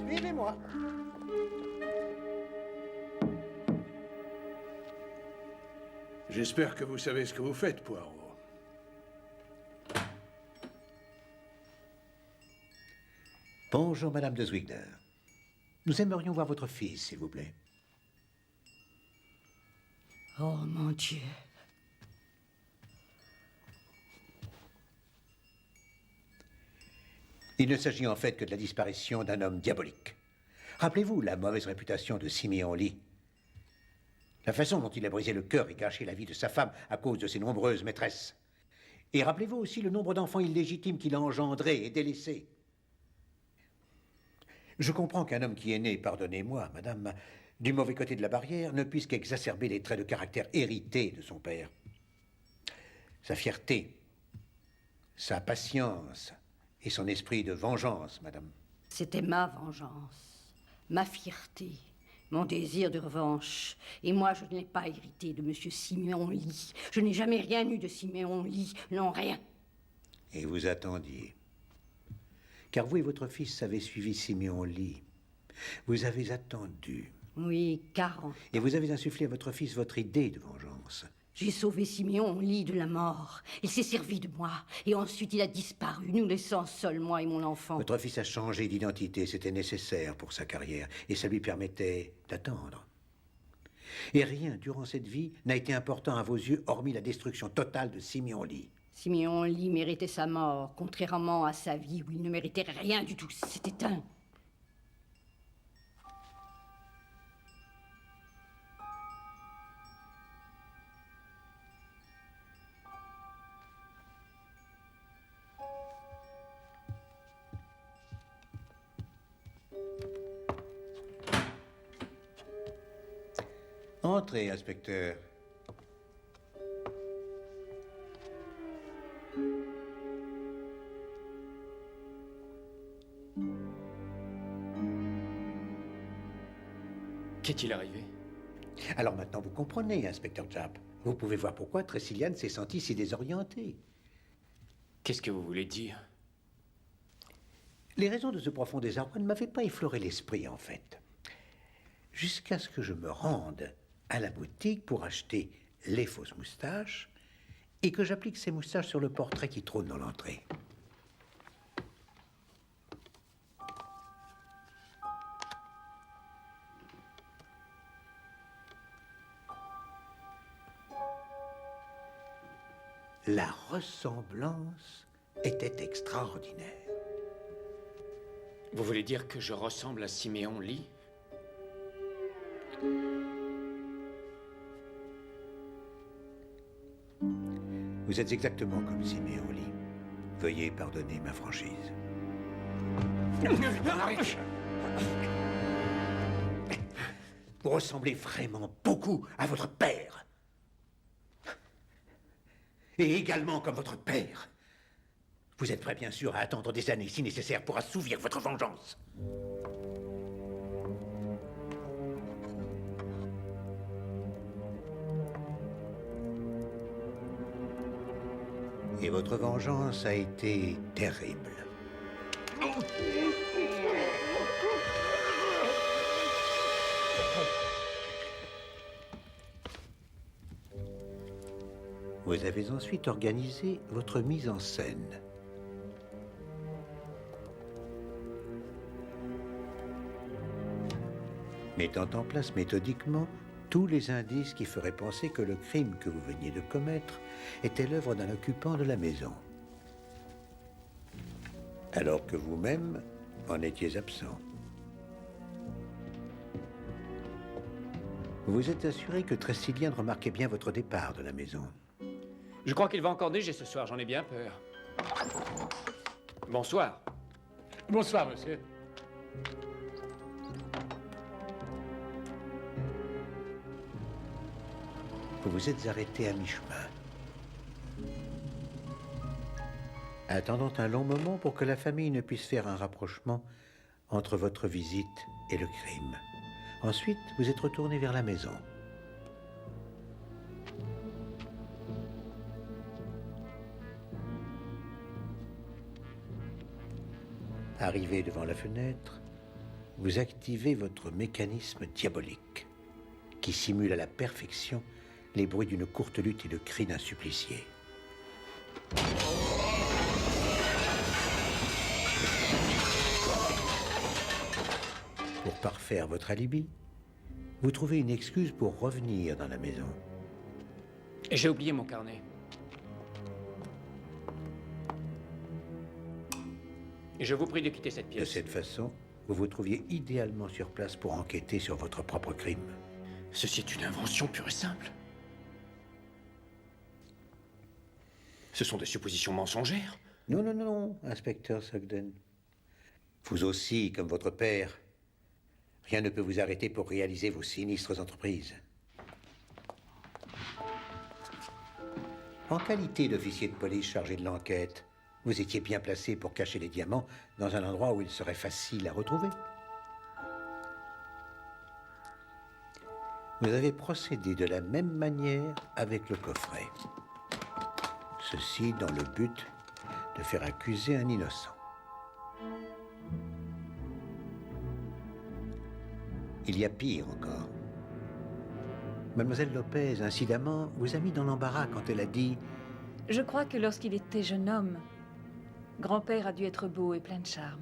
Suivez-moi. J'espère que vous savez ce que vous faites, Poirot. Bonjour, Madame de Zwigner. Nous aimerions voir votre fils, s'il vous plaît. Oh, mon Dieu. Il ne s'agit en fait que de la disparition d'un homme diabolique. Rappelez-vous la mauvaise réputation de Siméon Lee. La façon dont il a brisé le cœur et gâché la vie de sa femme à cause de ses nombreuses maîtresses. Et rappelez-vous aussi le nombre d'enfants illégitimes qu'il a engendrés et délaissés. Je comprends qu'un homme qui est né, pardonnez-moi, madame, du mauvais côté de la barrière, ne puisse qu'exacerber les traits de caractère hérités de son père. Sa fierté, sa patience et son esprit de vengeance, madame. C'était ma vengeance, ma fierté, mon désir de revanche. Et moi, je n'ai pas hérité de monsieur Siméon Lee. Je n'ai jamais rien eu de Siméon Lee, non, rien. Et vous attendiez. Car vous et votre fils avez suivi Siméon Lee. Vous avez attendu. Oui, 40. Et vous avez insufflé à votre fils votre idée de vengeance. J'ai sauvé Siméon Lee de la mort. Il s'est servi de moi. Et ensuite, il a disparu, nous laissant seuls, moi et mon enfant. Votre fils a changé d'identité. C'était nécessaire pour sa carrière. Et ça lui permettait d'attendre. Et rien, durant cette vie, n'a été important à vos yeux, hormis la destruction totale de Siméon Lee. Siméon Lee méritait sa mort, contrairement à sa vie où il ne méritait rien du tout. C'était un... Entrez, inspecteur. Qu'est-il arrivé? Alors maintenant, vous comprenez, inspecteur Japp. Vous pouvez voir pourquoi Tressilian s'est senti si désorienté. Qu'est-ce que vous voulez dire? Les raisons de ce profond désarroi ne m'avaient pas effleuré l'esprit, en fait. Jusqu'à ce que je me rende à la boutique pour acheter les fausses moustaches et que j'applique ces moustaches sur le portrait qui trône dans l'entrée. La ressemblance était extraordinaire. Vous voulez dire que je ressemble à Siméon Lee? Vous êtes exactement comme Siméon Lee. Veuillez pardonner ma franchise. Vous ressemblez vraiment beaucoup à votre père. Et également comme votre père. Vous êtes prêt, bien sûr, à attendre des années si nécessaire pour assouvir votre vengeance. Et votre vengeance a été terrible. Vous avez ensuite organisé votre mise en scène. Mettant en place méthodiquement tous les indices qui feraient penser que le crime que vous veniez de commettre était l'œuvre d'un occupant de la maison. Alors que vous-même en étiez absent. Vous vous êtes assuré que Tressilian remarquait bien votre départ de la maison. Je crois qu'il va encore neiger ce soir, j'en ai bien peur. Bonsoir. Bonsoir, monsieur. Vous vous êtes arrêté à mi-chemin. Attendant un long moment pour que la famille ne puisse faire un rapprochement entre votre visite et le crime. Ensuite, vous êtes retourné vers la maison. Arrivé devant la fenêtre, vous activez votre mécanisme diabolique, qui simule à la perfection les bruits d'une courte lutte et le cri d'un supplicié. Pour parfaire votre alibi, vous trouvez une excuse pour revenir dans la maison. J'ai oublié mon carnet. Et je vous prie de quitter cette De pièce. cette façon, vous vous trouviez idéalement sur place pour enquêter sur votre propre crime. Ceci est une invention pure et simple. Ce sont des suppositions mensongères. Non, non, non, non, inspecteur Sugden. Vous aussi, comme votre père, rien ne peut vous arrêter pour réaliser vos sinistres entreprises. En qualité d'officier de police chargé de l'enquête, vous étiez bien placé pour cacher les diamants dans un endroit où ils seraient faciles à retrouver. Vous avez procédé de la même manière avec le coffret. Ceci dans le but de faire accuser un innocent. Il y a pire encore. Mademoiselle Lopez, incidemment, vous a mis dans l'embarras quand elle a dit « Je crois que lorsqu'il était jeune homme, grand-père a dû être beau et plein de charme.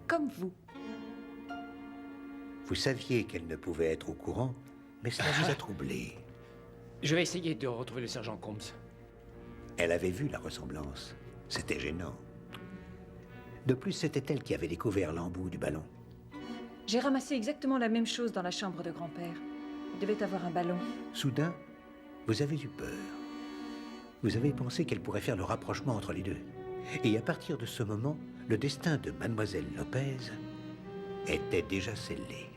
Comme vous. » Vous saviez qu'elle ne pouvait être au courant, mais cela vous a troublé. Je vais essayer de retrouver le sergent Combs. Elle avait vu la ressemblance. C'était gênant. De plus, c'était elle qui avait découvert l'embout du ballon. J'ai ramassé exactement la même chose dans la chambre de grand-père. Il devait avoir un ballon. Soudain, vous avez eu peur. Vous avez pensé qu'elle pourrait faire le rapprochement entre les deux. Et à partir de ce moment, le destin de Mademoiselle Lopez était déjà scellé.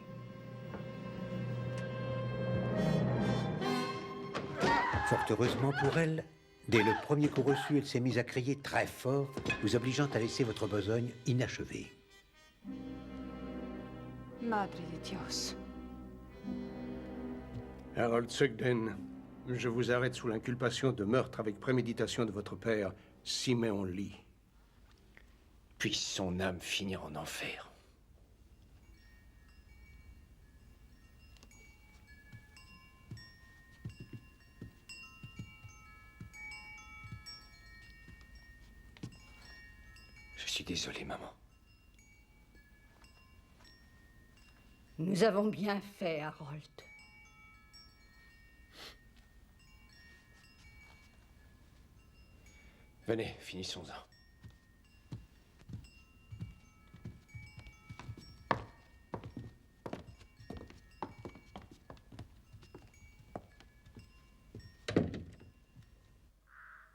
Fort heureusement pour elle, dès le premier coup reçu, elle s'est mise à crier très fort, vous obligeant à laisser votre besogne inachevée. Madre de Dios. Harold Sugden, je vous arrête sous l'inculpation de meurtre avec préméditation de votre père, Siméon Lee. Puisse son âme finir en enfer. Je suis désolé, maman. Nous avons bien fait, Harold. Venez, finissons-en.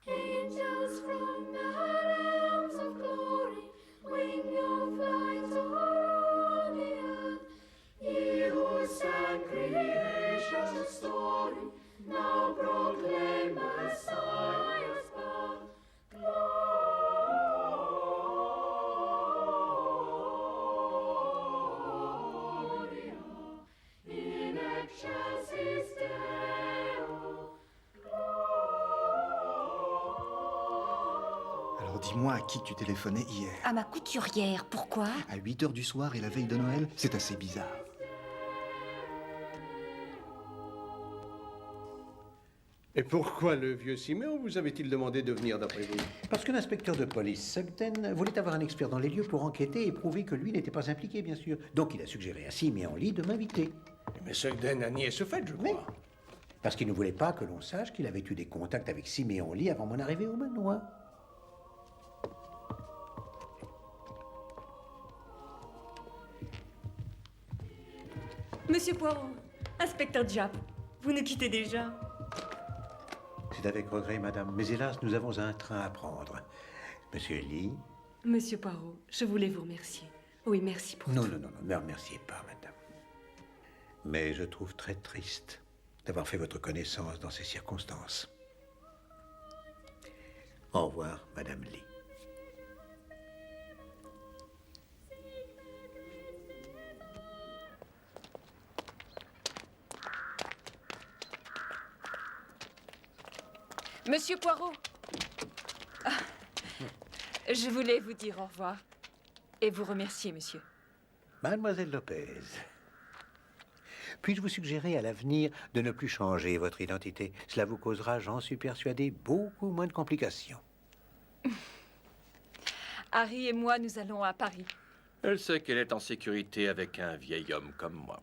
Angels from the realms of glory, wing your flight o'er the earth. Ye who sang creation's story, now proclaim Messiah's birth. Gloria in excelsis Deo. Alors dis-moi à qui tu téléphonais hier. À ma couturière, pourquoi? À 8 h du soir et la veille de Noël, c'est assez bizarre. Et pourquoi le vieux Siméon vous avait-il demandé de venir d'après vous? Parce que l'inspecteur de police, Sugden, voulait avoir un expert dans les lieux pour enquêter et prouver que lui n'était pas impliqué, bien sûr. Donc il a suggéré à Siméon Lee de m'inviter. Mais Sugden a nié ce fait, je Oui. crois. Parce qu'il ne voulait pas que l'on sache qu'il avait eu des contacts avec Siméon Lee avant mon arrivée au manoir. Monsieur Poirot, inspecteur Japp, vous nous quittez déjà. C'est avec regret, madame, mais hélas, nous avons un train à prendre. Monsieur Lee? Monsieur Poirot, je voulais vous remercier. Oui, merci pour Non, tout. non, non, non, ne me remerciez pas, madame. Mais je trouve très triste d'avoir fait votre connaissance dans ces circonstances. Au revoir, madame Lee. Monsieur Poirot. Ah, je voulais vous dire au revoir. Et vous remercier, monsieur. Mademoiselle Lopez, puis-je vous suggérer à l'avenir de ne plus changer votre identité? Cela vous causera, j'en suis persuadé, beaucoup moins de complications. Harry et moi, nous allons à Paris. Elle sait qu'elle est en sécurité avec un vieil homme comme moi.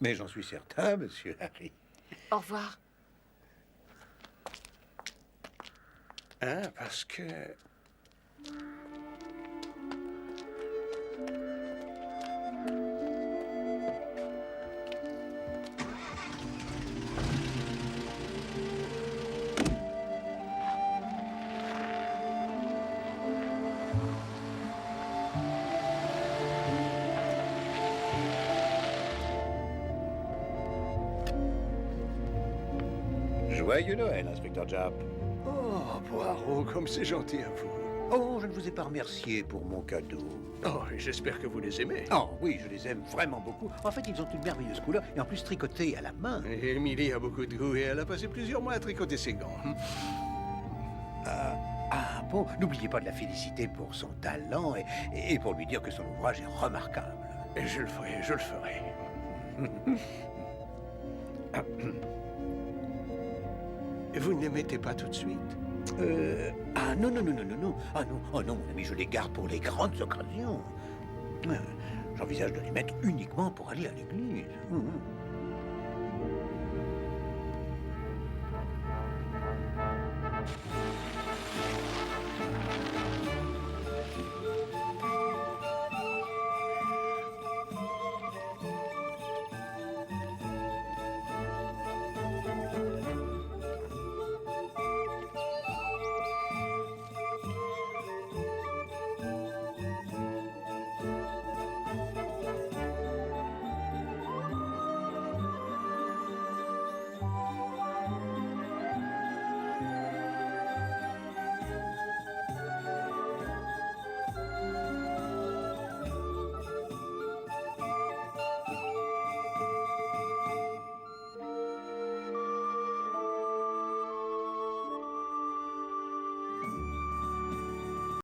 Mais j'en suis certain, monsieur Harry. Au revoir. Hein, parce que... Joyeux Noël, inspecteur Japp. Oh, Poirot, comme c'est gentil à vous. Oh, je ne vous ai pas remercié pour mon cadeau. Oh, et j'espère que vous les aimez. Oh, oui, je les aime vraiment beaucoup. En fait, ils ont une merveilleuse couleur et en plus tricotés à la main. Et Émilie a beaucoup de goût et elle a passé plusieurs mois à tricoter ses gants. Ah bon, n'oubliez pas de la féliciter pour son talent et pour lui dire que son ouvrage est remarquable. Et je le ferai, je le ferai. Vous ne les mettez pas tout de suite? Ah non, non, non, non, non, non. Ah non, oh non, mon ami, je les garde pour les grandes occasions. J'envisage de les mettre uniquement pour aller à l'église.